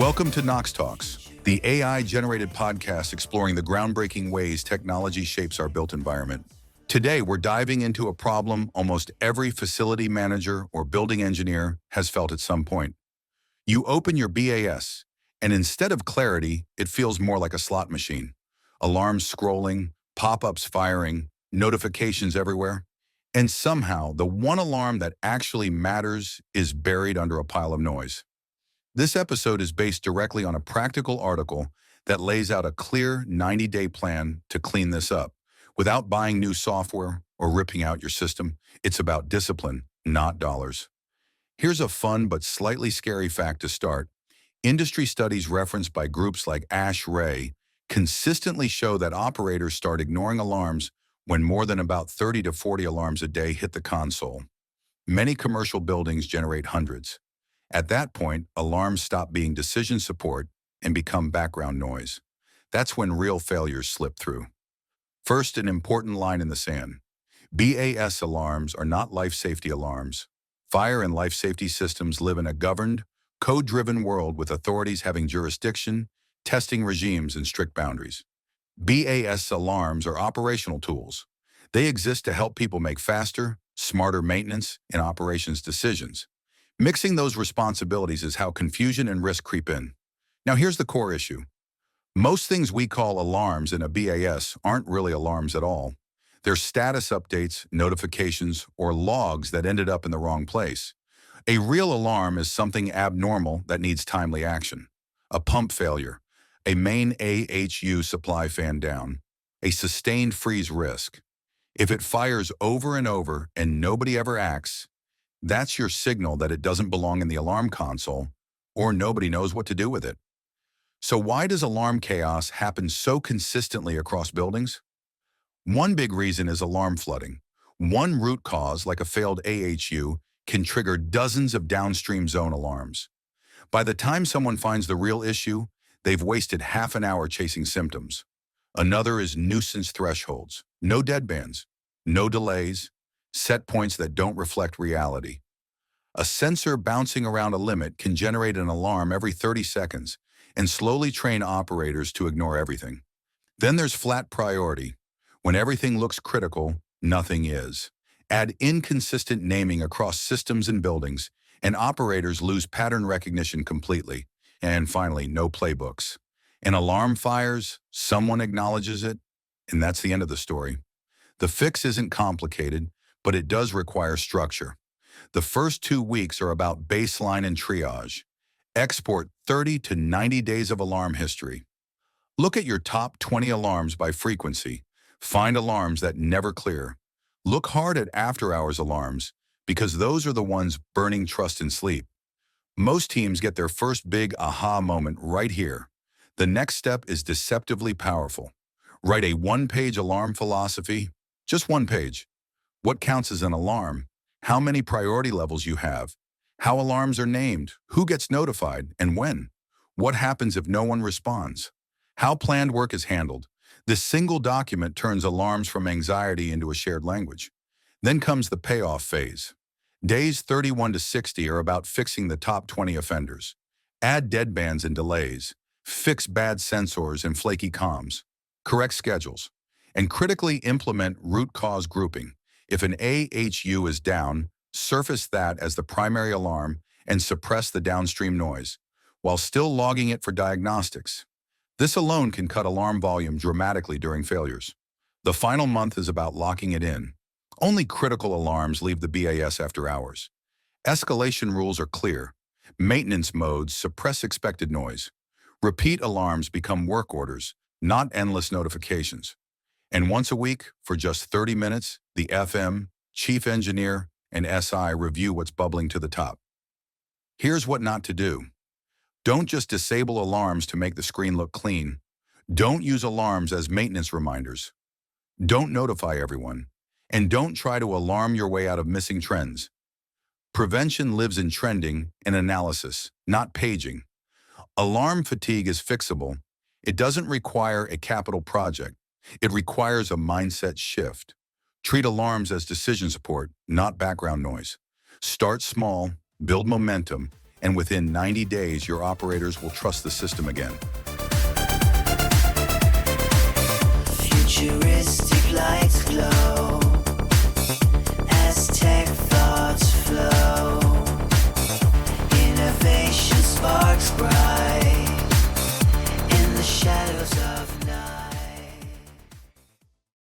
Welcome to Knox Talks, the AI-generated podcast exploring the groundbreaking ways technology shapes our built environment. Today, we're diving into a problem almost every facility manager or building engineer has felt at some point. You open your BAS, and instead of clarity, it feels more like a slot machine. Alarms scrolling, pop-ups firing, notifications everywhere. And somehow, the one alarm that actually matters is buried under a pile of noise. This episode is based directly on a practical article that lays out a clear 90-day plan to clean this up. Without buying new software or ripping out your system, it's about discipline, not dollars. Here's a fun but slightly scary fact to start. Industry studies referenced by groups like ASHRAE consistently show that operators start ignoring alarms when more than about 30 to 40 alarms a day hit the console. Many commercial buildings generate hundreds. At that point, alarms stop being decision support and become background noise. That's when real failures slip through. First, an important line in the sand. BAS alarms are not life safety alarms. Fire and life safety systems live in a governed, code-driven world with authorities having jurisdiction, testing regimes, and strict boundaries. BAS alarms are operational tools. They exist to help people make faster, smarter maintenance and operations decisions. Mixing those responsibilities is how confusion and risk creep in. Now here's the core issue. Most things we call alarms in a BAS aren't really alarms at all. They're status updates, notifications, or logs that ended up in the wrong place. A real alarm is something abnormal that needs timely action. A pump failure, a main AHU supply fan down, a sustained freeze risk. If it fires over and over and nobody ever acts, that's your signal that it doesn't belong in the alarm console or nobody knows what to do with it. So why does alarm chaos happen so consistently across buildings? One big reason is alarm flooding. One root cause, like a failed AHU, can trigger dozens of downstream zone alarms. By the time someone finds the real issue, they've wasted half an hour chasing symptoms. Another is nuisance thresholds. No deadbands, no delays, set points that don't reflect reality. A sensor bouncing around a limit can generate an alarm every 30 seconds and slowly train operators to ignore everything. Then there's flat priority. When everything looks critical, nothing is. Add inconsistent naming across systems and buildings, and operators lose pattern recognition completely. And finally, no playbooks. An alarm fires, someone acknowledges it, and that's the end of the story. The fix isn't complicated, but it does require structure. The first 2 weeks are about baseline and triage. Export 30 to 90 days of alarm history. Look at your top 20 alarms by frequency. Find alarms that never clear. Look hard at after-hours alarms, because those are the ones burning trust and sleep. Most teams get their first big aha moment right here. The next step is deceptively powerful. Write a one-page alarm philosophy, just one page. What counts as an alarm? How many priority levels you have? How alarms are named? Who gets notified and when? What happens if no one responds? How planned work is handled? This single document turns alarms from anxiety into a shared language. Then comes the payoff phase. Days 31 to 60 are about fixing the top 20 offenders. Add deadbands and delays. Fix bad sensors and flaky comms. Correct schedules. And critically implement root cause grouping. If an AHU is down, surface that as the primary alarm and suppress the downstream noise, while still logging it for diagnostics. This alone can cut alarm volume dramatically during failures. The final month is about locking it in. Only critical alarms leave the BAS after hours. Escalation rules are clear. Maintenance modes suppress expected noise. Repeat alarms become work orders, not endless notifications. And once a week, for just 30 minutes, the FM, chief engineer, and SI review what's bubbling to the top. Here's what not to do. Don't just disable alarms to make the screen look clean. Don't use alarms as maintenance reminders. Don't notify everyone. And don't try to alarm your way out of missing trends. Prevention lives in trending and analysis, not paging. Alarm fatigue is fixable. It doesn't require a capital project. It requires a mindset shift. Treat alarms as decision support, not background noise. Start small, build momentum, and within 90 days, your operators will trust the system again. Futuristic lights